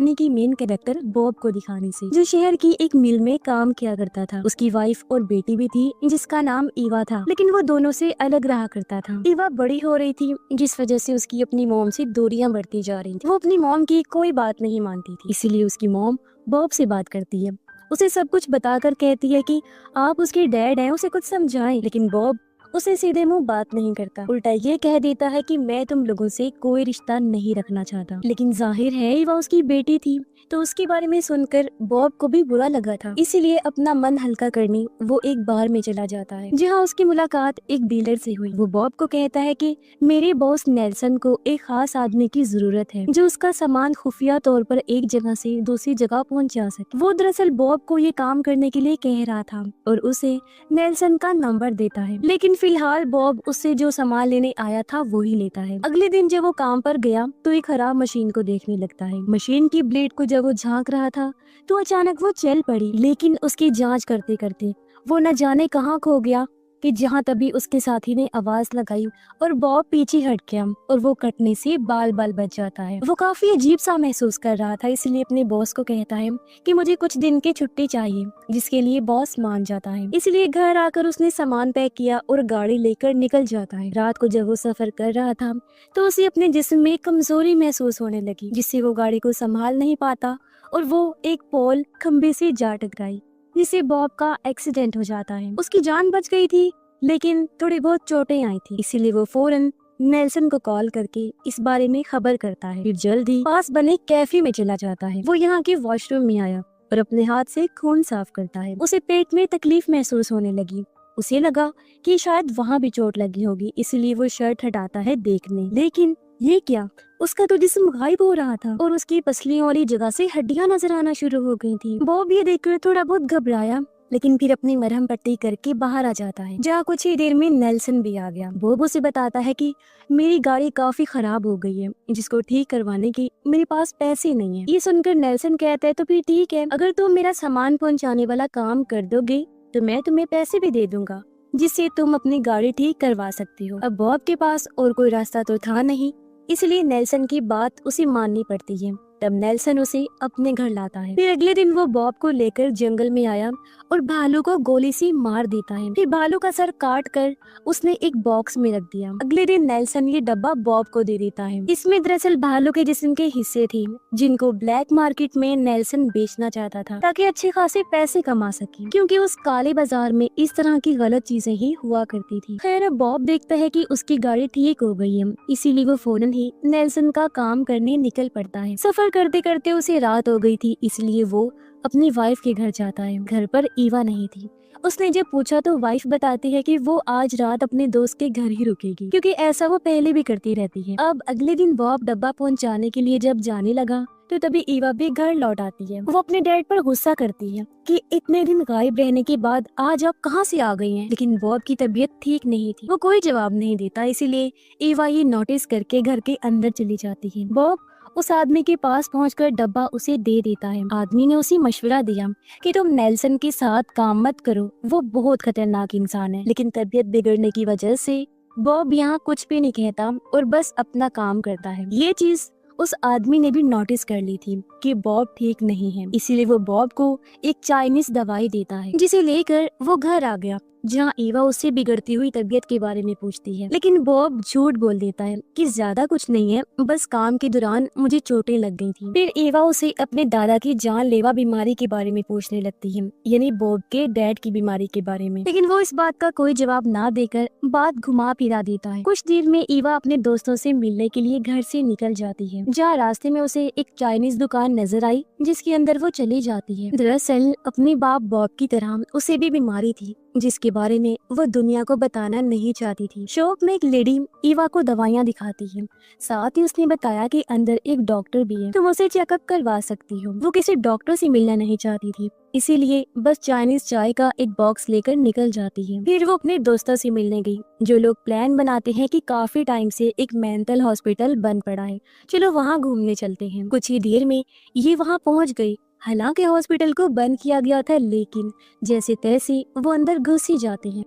कहानी की main character Bob को दिखाने से, जो शहर की एक मिल में काम किया करता था। उसकी वाइफ और बेटी भी थी जिसका नाम ईवा था, लेकिन वो दोनों से अलग रहा करता था। ईवा बड़ी हो रही थी, जिस वजह से उसकी अपनी मॉम से दूरियां बढ़ती जा रही थी। वो अपनी मॉम की कोई बात नहीं मानती थी, इसीलिए उसकी मॉम बॉब से बात करती है, उसे सब कुछ बताकर कहती है कि आप उसके डैड हैं, उसे कुछ समझाएं। लेकिन बॉब उसे सीधे मुंह बात नहीं करता, उल्टा ये कह देता है कि मैं तुम लोगों से कोई रिश्ता नहीं रखना चाहता। लेकिन जाहिर है वह उसकी बेटी थी, तो उसके बारे में सुनकर बॉब को भी बुरा लगा था। इसीलिए अपना मन हल्का करने वो एक बार में चला जाता है, जहां उसकी मुलाकात एक डीलर से हुई। वो बॉब को कहता है कि मेरे बॉस नेल्सन को एक खास आदमी की जरूरत है जो उसका सामान खुफिया तौर पर एक जगह से दूसरी जगह पहुंचा सके। वो दरअसल बॉब को ये काम करने के लिए कह रहा था और उसे नेल्सन का नंबर देता है, लेकिन फिलहाल बॉब उससे जो सामान लेने आया था वो ही लेता है। अगले दिन जब वो काम पर गया तो एक खराब मशीन को देखने लगता है। मशीन की ब्लेड को जब वो झांक रहा था तो अचानक वो चल पड़ी, लेकिन उसकी जांच करते करते वो न जाने कहाँ खो गया कि जहाँ तभी उसके साथी ने आवाज लगाई और बॉब पीछे हट गया और वो कटने से बाल बाल बच जाता है। वो काफी अजीब सा महसूस कर रहा था, इसलिए अपने बॉस को कहता है कि मुझे कुछ दिन की छुट्टी चाहिए, जिसके लिए बॉस मान जाता है। इसलिए घर आकर उसने सामान पैक किया और गाड़ी लेकर निकल जाता है। रात को जब वो सफर कर रहा था तो उसे अपने जिस्म में कमजोरी महसूस होने लगी, जिससे वो गाड़ी को संभाल नहीं पाता और वो एक पोल खंबे से जा टकराई, जिससे बॉब का एक्सीडेंट हो जाता है। उसकी जान बच गई थी, लेकिन थोड़ी बहुत चोटें आई थी, इसीलिए वो फौरन नेल्सन को कॉल करके इस बारे में खबर करता है। फिर जल्द ही पास बने कैफे में चला जाता है। वो यहाँ के वॉशरूम में आया और अपने हाथ से खून साफ करता है। उसे पेट में तकलीफ महसूस होने लगी। उसे लगा कि शायद वहाँ भी चोट लगी होगी, इसलिए वो शर्ट हटाता है देखने, लेकिन ये क्या, उसका तो जिस्म गायब हो रहा था और उसकी पसलियों वाली जगह से हड्डियां नजर आना शुरू हो गई थी। बॉब ये देखकर थोड़ा बहुत घबराया, लेकिन फिर अपनी मरहम पट्टी करके बाहर आ जाता है, जहाँ कुछ ही देर में नेल्सन भी आ गया। बॉब उसे बताता है कि मेरी गाड़ी काफी खराब हो गई है, जिसको ठीक करवाने की मेरे पास पैसे नहीं है। ये सुनकर नेल्सन कहता है तो फिर ठीक है, अगर तुम मेरा सामान पहुँचाने वाला काम कर दोगे तो मैं तुम्हें पैसे भी दे दूंगा, जिससे तुम अपनी गाड़ी ठीक करवा सकती हो। अब बॉब के पास और कोई रास्ता तो था नहीं, इसलिए नेल्सन की बात उसे माननी पड़ती है। तब नेल्सन उसे अपने घर लाता है। फिर अगले दिन वो बॉब को लेकर जंगल में आया और भालू को गोली से मार देता है। फिर भालू का सर काट कर उसने एक बॉक्स में रख दिया। अगले दिन नेल्सन ये डब्बा बॉब को दे देता है। इसमें दरअसल भालू के जिस्म के हिस्से थे, जिनको ब्लैक मार्केट में नेल्सन बेचना चाहता था, ताकि अच्छे खासे पैसे कमा सके, क्योंकि उस काले बाजार में इस तरह की गलत चीजें ही हुआ करती थी। खैर बॉब देखता है कि उसकी गाड़ी ठीक हो गई है, इसीलिए वो फौरन ही नेल्सन का काम करने निकल पड़ता है। सफर करते करते उसे रात हो गई थी, इसलिए वो अपनी वाइफ के घर जाता है। घर पर ईवा नहीं थी। उसने जब पूछा तो वाइफ बताती है कि वो आज रात अपने दोस्त के घर ही रुकेगी, क्योंकि ऐसा वो पहले भी करती रहती है। अब अगले दिन बॉब डब्बा पहुंचाने के लिए जब जाने लगा तो तभी ईवा भी घर लौट आती है। वो अपने डैड पर गुस्सा करती है कि इतने दिन गायब रहने के बाद आज आप कहाँ से आ गई हैं? लेकिन बॉब की तबीयत ठीक नहीं थी, वो कोई जवाब नहीं देता, इसीलिए ईवा ये नोटिस करके घर के अंदर चली जाती है। बॉब उस आदमी के पास पहुंचकर डब्बा उसे दे देता है। आदमी ने उसे मशवरा दिया कि तुम नेल्सन के साथ काम मत करो, वो बहुत खतरनाक इंसान है। लेकिन तबीयत बिगड़ने की वजह से बॉब यहाँ कुछ भी नहीं कहता और बस अपना काम करता है। ये चीज उस आदमी ने भी नोटिस कर ली थी कि बॉब ठीक नहीं है, इसीलिए वो बॉब को एक चाइनीज दवाई देता है, जिसे लेकर वो घर आ गया, जहाँ ईवा उससे बिगड़ती हुई तबीयत के बारे में पूछती है। लेकिन बॉब झूठ बोल देता है कि ज्यादा कुछ नहीं है, बस काम के दौरान मुझे चोटें लग गई थी। फिर ईवा उसे अपने दादा की जानलेवा बीमारी के बारे में पूछने लगती है, यानी बॉब के डैड की बीमारी के बारे में, लेकिन वो इस बात का कोई जवाब ना देकर बात घुमा फिरा देता है। कुछ देर में ईवा अपने दोस्तों से मिलने के लिए घर से निकल जाती है, जहाँ रास्ते में उसे एक चाइनीज दुकान नजर आई, जिसके अंदर वो चली जाती है। दरअसल अपने बाप बॉब की तरह उसे भी बीमारी थी, जिसके बारे में वो दुनिया को बताना नहीं चाहती थी। शॉप में एक लेडी ईवा को दवाइयाँ दिखाती है, साथ ही उसने बताया कि अंदर एक डॉक्टर भी है, तुम उसे चेकअप करवा सकती हो। वो किसी डॉक्टर से मिलना नहीं चाहती थी, इसीलिए बस चाइनीज चाय का एक बॉक्स लेकर निकल जाती है। फिर वो अपने दोस्तों से मिलने गई, जो लोग प्लान बनाते हैं कि काफी टाइम से एक मेंटल हॉस्पिटल बंद पड़ा है, चलो वहाँ घूमने चलते हैं। कुछ ही देर में ये वहाँ पहुँच गई। हालांकि हॉस्पिटल को बंद किया गया था, लेकिन जैसे तैसे वो अंदर घुस ही जाते हैं।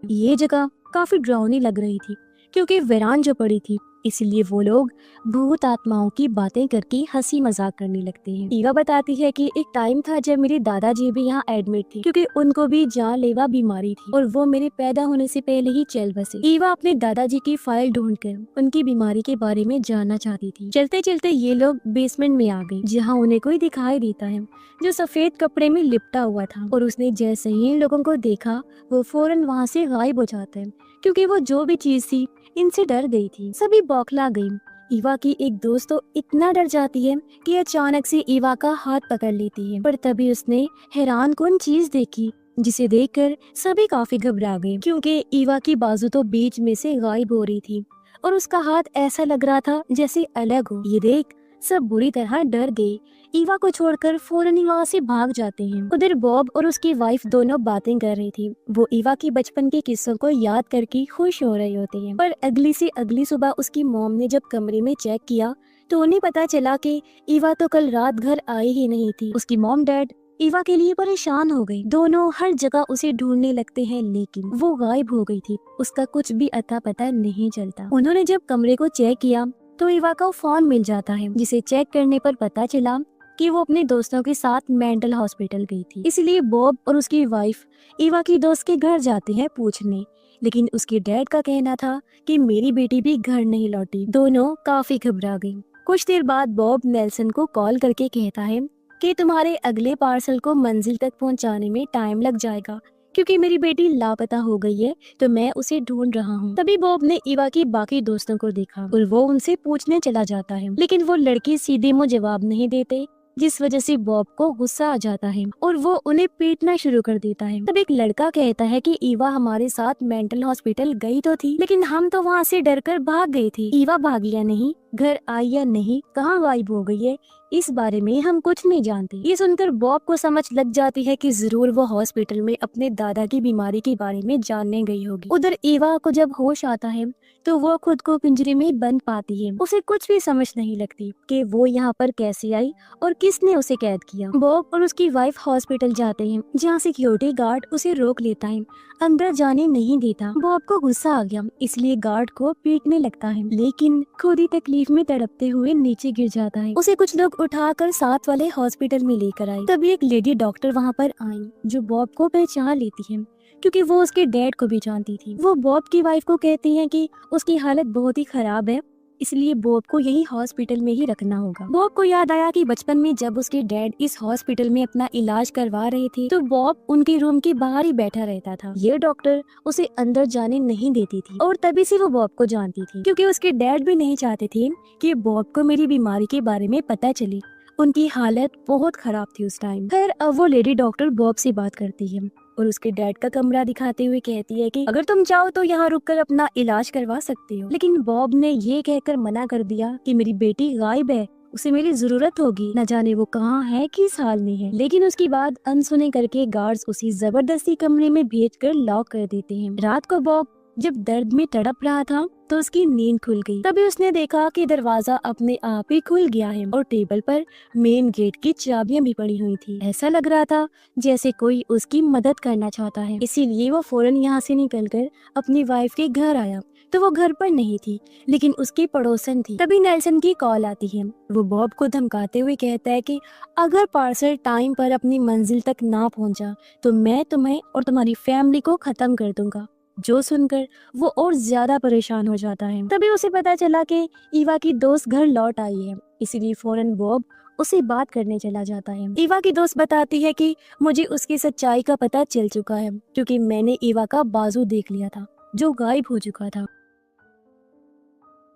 ये जगह काफी डरावनी लग रही थी, क्योंकि वीरान जो पड़ी थी इसलिए वो लोग भूत आत्माओं की बातें करके हंसी मजाक करने लगते हैं। ईवा बताती है कि एक टाइम था जब मेरी दादाजी भी यहाँ एडमिट थे, क्योंकि उनको भी जानलेवा बीमारी थी और वो मेरे पैदा होने से पहले ही चल बसे। ईवा अपने दादाजी की फाइल ढूंढकर उनकी बीमारी के बारे में जानना चाहती थी। चलते चलते ये लोग बेसमेंट में आ गए, जहाँ उन्हें कोई दिखाई देता है जो सफेद कपड़े में लिपटा हुआ था, और उसने जैसे ही इन लोगों को देखा वो फौरन वहाँ से गायब हो जाता है, क्योंकि वो जो भी चीज थी इनसे डर गई थी। सभी बौखला गई। ईवा की एक दोस्त तो इतना डर जाती है कि अचानक से ईवा का हाथ पकड़ लेती है, पर तभी उसने हैरान कुन चीज देखी जिसे देखकर सभी काफी घबरा गए, क्योंकि ईवा की बाजू तो बीच में से गायब हो रही थी और उसका हाथ ऐसा लग रहा था जैसे अलग हो। ये देख सब बुरी तरह डर गए। ईवा को छोड़कर फौरन ही वहाँ से भाग जाते हैं। उधर बॉब और उसकी वाइफ दोनों बातें कर रही थी। वो ईवा की बचपन के किस्सों को याद करके खुश हो रहे होते हैं, पर अगली से अगली सुबह उसकी मॉम ने जब कमरे में चेक किया तो उन्हें पता चला कि ईवा तो कल रात घर आई ही नहीं थी। उसकी मॉम डैड ईवा के लिए परेशान हो गई। दोनों हर जगह उसे ढूंढने लगते हैं, लेकिन वो गायब हो गई थी। उसका कुछ भी अता पता नहीं चलता। उन्होंने जब कमरे को चेक किया तो ईवा का फोन मिल जाता है, जिसे चेक करने पर पता चला कि वो अपने दोस्तों के साथ मेंटल हॉस्पिटल गई थी। इसलिए बॉब और उसकी वाइफ ईवा की दोस्त के घर जाते हैं पूछने, लेकिन उसके डैड का कहना था कि मेरी बेटी भी घर नहीं लौटी। दोनों काफी घबरा गई। कुछ देर बाद बॉब नेल्सन को कॉल करके कहता है कि तुम्हारे अगले पार्सल को मंजिल तक पहुंचाने में टाइम लग जाएगा, क्योंकि मेरी बेटी लापता हो गई है, तो मैं उसे ढूंढ रहा हूँ। तभी बॉब ने ईवा की बाकी दोस्तों को देखा और वो उनसे पूछने चला जाता है, लेकिन वो लड़के सीधे मुंह जवाब नहीं देते, जिस वजह से बॉब को गुस्सा आ जाता है और वो उन्हें पीटना शुरू कर देता है। तब एक लड़का कहता है कि ईवा हमारे साथ मेंटल हॉस्पिटल गई तो थी, लेकिन हम तो वहाँ से डरकर भाग गए थे। ईवा भागी या नहीं, घर आई या नहीं, कहाँ गायब हो गई है, इस बारे में हम कुछ नहीं जानते। ये सुनकर बॉब को समझ लग जाती है कि जरूर वो हॉस्पिटल में अपने दादा की बीमारी के बारे में जानने गई होगी। उधर ईवा को जब होश आता है तो वो खुद को पिंजरे में बंद पाती है। उसे कुछ भी समझ नहीं लगती कि वो यहाँ पर कैसे आई और किसने उसे कैद किया। बॉब और उसकी वाइफ हॉस्पिटल जाते हैं, जहाँ सिक्योरिटी गार्ड उसे रोक लेता है, अंदर जाने नहीं देता। बॉब को गुस्सा आ गया, इसलिए गार्ड को पीटने लगता है, लेकिन खुद ही तकलीफ में तड़पते हुए नीचे गिर जाता है। उसे कुछ लोग उठाकर साथ वाले हॉस्पिटल में लेकर आए। तभी एक लेडी डॉक्टर वहाँ पर आई, जो बॉब को पहचान लेती है, क्योंकि वो उसके डैड को भी जानती थी। वो बॉब की वाइफ को कहती है कि उसकी हालत बहुत ही खराब है, इसलिए बॉब को यही हॉस्पिटल में ही रखना होगा। बॉब को याद आया कि बचपन में जब उसके डैड इस हॉस्पिटल में अपना इलाज करवा रहे थे तो बॉब उनके रूम के बाहर ही बैठा रहता था। ये डॉक्टर उसे अंदर जाने नहीं देती थी और तभी से वो बॉब को जानती थी, क्योंकि उसके डैड भी नहीं चाहते थे कि बॉब को मेरी बीमारी के बारे में पता चले। उनकी हालत बहुत खराब थी उस टाइम। फिर अब वो लेडी डॉक्टर बॉब से बात करती है और उसके डैड का कमरा दिखाते हुए कहती है कि अगर तुम चाहो तो यहाँ रुककर अपना इलाज करवा सकते हो। लेकिन बॉब ने ये कहकर मना कर दिया कि मेरी बेटी गायब है, उसे मेरी जरूरत होगी, न जाने वो कहाँ है, किस हाल में है। लेकिन उसकी बात अनसुने करके गार्ड्स उसे जबरदस्ती कमरे में भेजकर लॉक कर देते हैं। रात को बॉब जब दर्द में तड़प रहा था तो उसकी नींद खुल गई। तभी उसने देखा कि दरवाजा अपने आप ही खुल गया है और टेबल पर मेन गेट की चाबियां भी पड़ी हुई थी। ऐसा लग रहा था जैसे कोई उसकी मदद करना चाहता है, इसीलिए वो फौरन यहाँ से निकलकर अपनी वाइफ के घर आया तो वो घर पर नहीं थी, लेकिन उसकी पड़ोसन थी। तभी नेल्सन की कॉल आती है। वो बॉब को धमकाते हुए कहता है कि अगर पार्सल टाइम पर अपनी मंजिल तक ना पहुंचा तो मैं तुम्हें और तुम्हारी फैमिली को खत्म कर दूंगा। जो सुनकर वो और ज्यादा परेशान हो जाता है। तभी उसे पता चला कि ईवा की दोस्त घर लौट आई है, इसीलिए फौरन बॉब उसे बात करने चला जाता है। ईवा की दोस्त बताती है कि मुझे उसकी सच्चाई का पता चल चुका है, क्योंकि मैंने ईवा का बाजू देख लिया था जो गायब हो चुका था।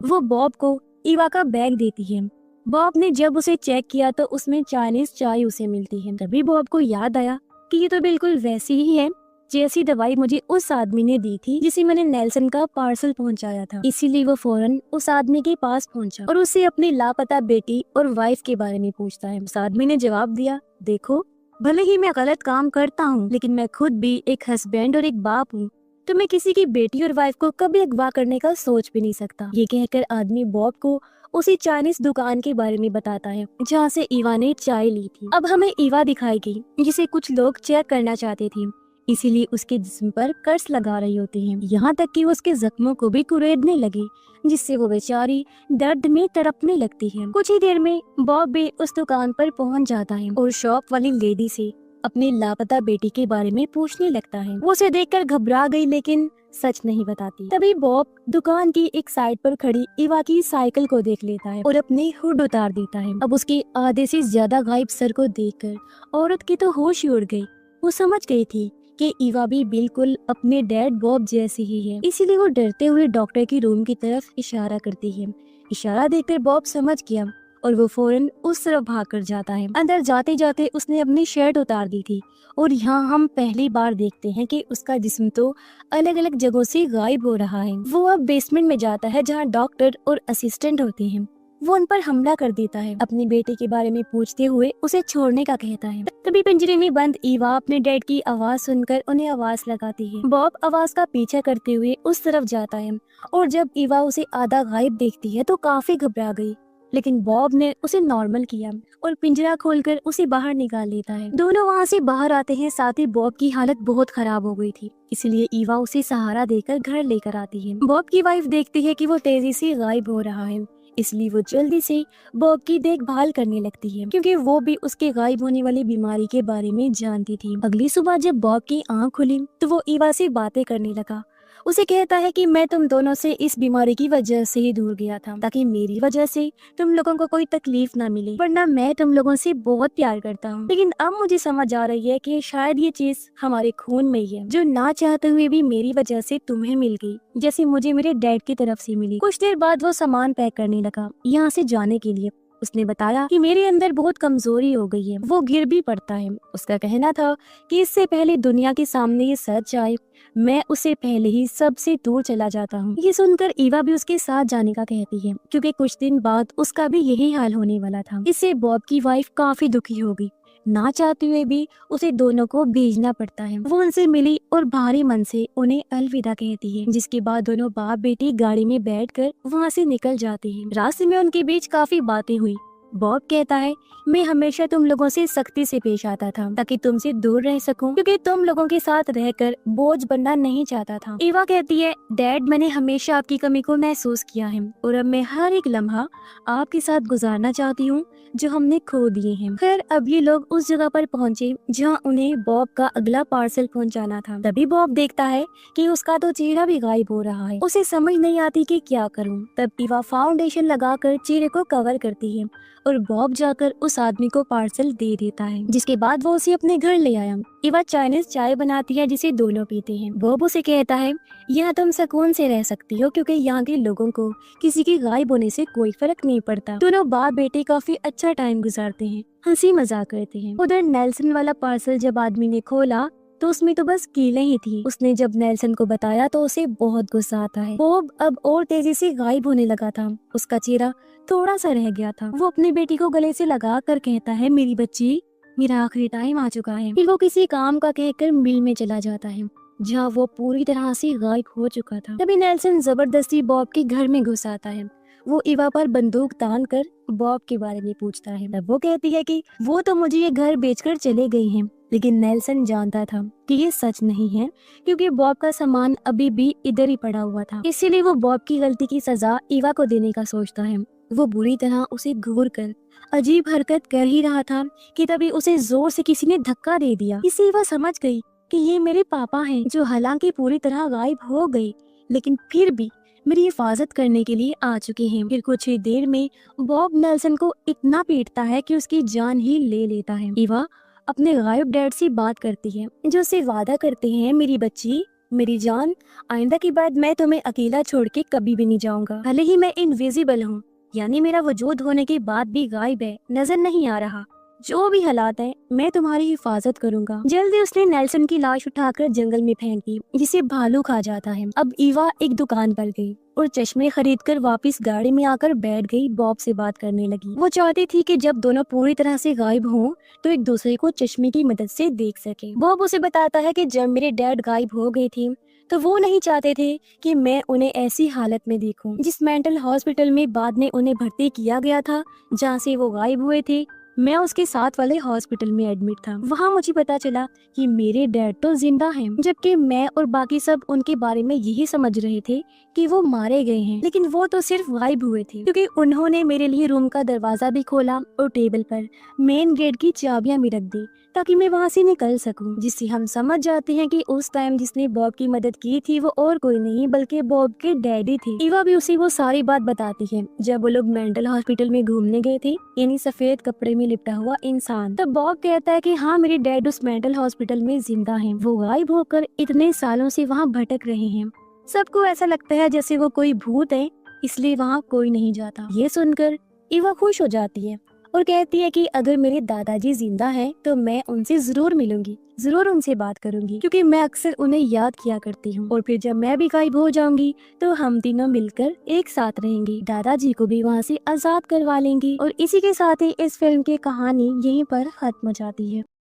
वो बॉब को ईवा का बैग देती है। बॉब ने जब उसे चेक किया तो उसमें चाइनीज चाय उसे मिलती है। तभी बॉब को याद आया कि ये तो बिल्कुल वैसी ही है जैसी दवाई मुझे उस आदमी ने दी थी जिसे मैंने नेल्सन का पार्सल पहुंचाया था। इसीलिए वो फौरन उस आदमी के पास पहुंचा और उससे अपनी लापता बेटी और वाइफ के बारे में पूछता है। उस आदमी ने जवाब दिया, देखो भले ही मैं गलत काम करता हूँ, लेकिन मैं खुद भी एक हस्बैंड और एक बाप हूँ, तो मैं किसी की बेटी और वाइफ को कभी अगवा करने का सोच भी नहीं सकता। ये कहकर आदमी बॉब को उसी चाइनीज दुकान के बारे में बताता है जहाँ से ईवा ने चाय ली थी। अब हमें ईवा दिखाई गई जिसे कुछ लोग चेक करना चाहते थे। इसीलिए उसके जिस्म पर कर्स लगा रही होती है, यहाँ तक कि वो उसके जख्मों को भी कुरेदने लगी, जिससे वो बेचारी दर्द में तड़पने लगती है। कुछ ही देर में बॉब भी उस दुकान पर पहुंच जाता है और शॉप वाली लेडी से अपनी लापता बेटी के बारे में पूछने लगता है। वो उसे देखकर घबरा गई लेकिन सच नहीं बताती। तभी बॉब दुकान की एक साइड पर खड़ी इवा की साइकिल को देख लेता है और अपनी हुड उतार देता है। अब उसके आधे से ज्यादा गायब सर को देखकर औरत की तो होश ही उड़ गई। वो समझ गई थी कि इवा भी बिल्कुल अपने डैड बॉब जैसी ही है, इसीलिए वो डरते हुए डॉक्टर की रूम की तरफ इशारा करती है। इशारा देखकर बॉब समझ गया और वो फौरन उस तरफ भाग कर जाता है। अंदर जाते जाते उसने अपनी शर्ट उतार दी थी और यहाँ हम पहली बार देखते हैं कि उसका जिस्म तो अलग अलग जगहों से गायब हो रहा है। वो अब बेसमेंट में जाता है जहाँ डॉक्टर और असिस्टेंट होते हैं। वो उन पर हमला कर देता है, अपनी बेटे के बारे में पूछते हुए उसे छोड़ने का कहता है। तभी पिंजरे में बंद ईवा अपने डैड की आवाज सुनकर उन्हें आवाज लगाती है। बॉब आवाज का पीछा करते हुए उस तरफ जाता है और जब ईवा उसे आधा गायब देखती है तो काफी घबरा गई, लेकिन बॉब ने उसे नॉर्मल किया और पिंजरा खोलकर उसे बाहर निकाल लेता है। दोनों वहाँ से बाहर आते हैं, साथ ही बॉब की हालत बहुत खराब हो गई थी, इसलिए ईवा उसे सहारा देकर घर लेकर आती है। बॉब की वाइफ देखती है कि वो तेजी से गायब हो रहा है, इसलिए वो जल्दी से बॉब की देखभाल करने लगती है, क्योंकि वो भी उसके गायब होने वाली बीमारी के बारे में जानती थी। अगली सुबह जब बॉब की आंख खुली तो वो ईवा से बातें करने लगा। उसे कहता है कि मैं तुम दोनों से इस बीमारी की वजह से ही दूर गया था, ताकि मेरी वजह से तुम लोगों को कोई तकलीफ ना मिले, वरना मैं तुम लोगों से बहुत प्यार करता हूँ। लेकिन अब मुझे समझ आ रही है कि शायद ये चीज हमारे खून में ही है, जो ना चाहते हुए भी मेरी वजह से तुम्हें मिल गई, जैसे मुझे मेरे डैड की तरफ से मिली। कुछ देर बाद वो सामान पैक करने लगा यहाँ से जाने के लिए। उसने बताया कि मेरे अंदर बहुत कमजोरी हो गई है, वो गिर भी पड़ता है। उसका कहना था कि इससे पहले दुनिया के सामने ये सच आए, मैं उसे पहले ही सबसे दूर चला जाता हूँ। ये सुनकर ईवा भी उसके साथ जाने का कहती है, क्योंकि कुछ दिन बाद उसका भी यही हाल होने वाला था। इससे बॉब की वाइफ काफी दुखी हो गई, ना चाहते हुए भी उसे दोनों को भेजना पड़ता है। वो उनसे मिली और भारी मन से उन्हें अलविदा कहती है, जिसके बाद दोनों बाप बेटी गाड़ी में बैठकर वहाँ से निकल जाते हैं। रास्ते में उनके बीच काफी बातें हुई। बॉब कहता है, मैं हमेशा तुम लोगों से सख्ती से पेश आता था ताकि तुमसे दूर रह सकूं, क्योंकि तुम लोगों के साथ रहकर बोझ बनना नहीं चाहता था। ईवा कहती है, डैड मैंने हमेशा आपकी कमी को महसूस किया है और अब मैं हर एक लम्हा आपके साथ गुजारना चाहती हूँ जो हमने खो दिए हैं। खैर अब ये लोग उस जगह पर पहुँचे जहाँ उन्हें बॉब का अगला पार्सल पहुँचाना था। तभी बॉब देखता है कि उसका तो चेहरा भी गायब हो रहा है। उसे समझ नहीं आती कि क्या करूँ। तब ईवा फाउंडेशन लगाकर चेहरे को कवर करती है और बॉब जाकर उस आदमी को पार्सल दे देता है, जिसके बाद वो उसे अपने घर ले आया। ईवा चाइनीज चाय बनाती है जिसे दोनों पीते हैं। बॉब उसे कहता है, यहाँ तुम सुकून से रह सकती हो क्योंकि यहाँ के लोगों को किसी के गायब होने से कोई फर्क नहीं पड़ता। दोनों बाप बेटे काफी अच्छा टाइम गुजारते हैं, हंसी मजाक करते हैं। उधर नेल्सन वाला पार्सल जब आदमी ने खोला तो उसमें तो बस कीलें ही थी। उसने जब नेल्सन को बताया तो उसे बहुत गुस्सा आता है। बॉब अब और तेजी से गायब होने लगा था, उसका चेहरा थोड़ा सा रह गया था। वो अपनी बेटी को गले से लगा कर कहता है, मेरी बच्ची, मेरा आखिरी टाइम आ चुका है। फिर वो किसी काम का कहकर मिल में चला जाता है जहाँ वो पूरी तरह से गायब हो चुका था। तभी नेल्सन जबरदस्ती बॉब के घर में घुस आता है। वो ईवा पर बंदूक तान कर बॉब के बारे में पूछता है। तब वो कहती है कि वो तो मुझे ये घर बेचकर चले गई हैं। लेकिन नेल्सन जानता था कि ये सच नहीं है, क्योंकि बॉब का सामान अभी भी इधर ही पड़ा हुआ था। इसीलिए वो बॉब की गलती की सजा ईवा को देने का सोचता है। वो बुरी तरह उसे घूर कर अजीब हरकत कर ही रहा था कि तभी उसे जोर से किसी ने धक्का दे दिया। इससे ईवा समझ गई कि ये मेरे पापा हैं, जो हालांकि पूरी तरह गायब हो गए लेकिन फिर भी मेरी हिफाजत करने के लिए आ चुके हैं। फिर कुछ ही देर में बॉब नेल्सन को इतना पीटता है कि उसकी जान ही ले लेता है। ईवा अपने गायब डैड से बात करती है, जो उससे वादा करते हैं, मेरी बच्ची, मेरी जान, आइंदा की बात मैं तुम्हें अकेला छोड़ के कभी भी नहीं जाऊंगा। भले ही मैं इनविजिबल हूँ, यानी मेरा वजूद होने के बाद भी गायब है, नजर नहीं आ रहा, जो भी हालात है मैं तुम्हारी हिफाजत करूंगा। जल्दी उसने नेल्सन की लाश उठाकर जंगल में फेंक दी, जिसे भालू खा जाता है। अब ईवा एक दुकान पर गई और चश्मे खरीदकर वापस गाड़ी में आकर बैठ गई। बॉब से बात करने लगी। वो चाहती थी कि जब दोनों पूरी तरह से गायब हों तो एक दूसरे को चश्मे की मदद से देख सके। बॉब उसे बताता है कि जब मेरे डैड गायब हो गए थे तो वो नहीं चाहते थे कि मैं उन्हें ऐसी हालत में देखूं। जिस मेंटल हॉस्पिटल में बाद में उन्हें भर्ती किया गया था, जहाँ से वो गायब हुए थे, मैं उसके साथ वाले हॉस्पिटल में एडमिट था। वहाँ मुझे पता चला कि मेरे डैड तो जिंदा हैं, जबकि मैं और बाकी सब उनके बारे में यही समझ रहे थे कि वो मारे गए हैं। लेकिन वो तो सिर्फ गायब हुए थे, क्योंकि उन्होंने मेरे लिए रूम का दरवाजा भी खोला और टेबल पर मेन गेट की चाबियां भी रख दी ताकि मैं वहाँ से निकल सकूं। जिससे हम समझ जाते हैं कि उस टाइम जिसने बॉब की मदद की थी वो और कोई नहीं बल्कि बॉब के डैडी थे। ईवा भी उसी वो सारी बात बताती है। जब वो लोग मेंटल हॉस्पिटल में घूमने गए थे, यानी सफेद कपड़े में लिपटा हुआ इंसान, तब बॉब कहता है कि हाँ, मेरे डैड उस मेंटल हॉस्पिटल में जिंदा हैं। वो गायब होकर इतने सालों से वहाँ भटक रहे हैं। सबको ऐसा लगता है जैसे वो कोई भूत है, इसलिए वहाँ कोई नहीं जाता। ये सुनकर ईवा खुश हो जाती है और कहती है कि अगर मेरे दादाजी जिंदा हैं तो मैं उनसे जरूर मिलूंगी, जरूर उनसे बात करूंगी, क्योंकि मैं अक्सर उन्हें याद किया करती हूँ। और फिर जब मैं भी गायब हो जाऊंगी तो हम तीनों मिलकर एक साथ रहेंगे, दादाजी को भी वहाँ से आजाद करवा लेंगी। और इसी के साथ ही इस फिल्म की कहानी यहीं पर खत्म हो जाती है।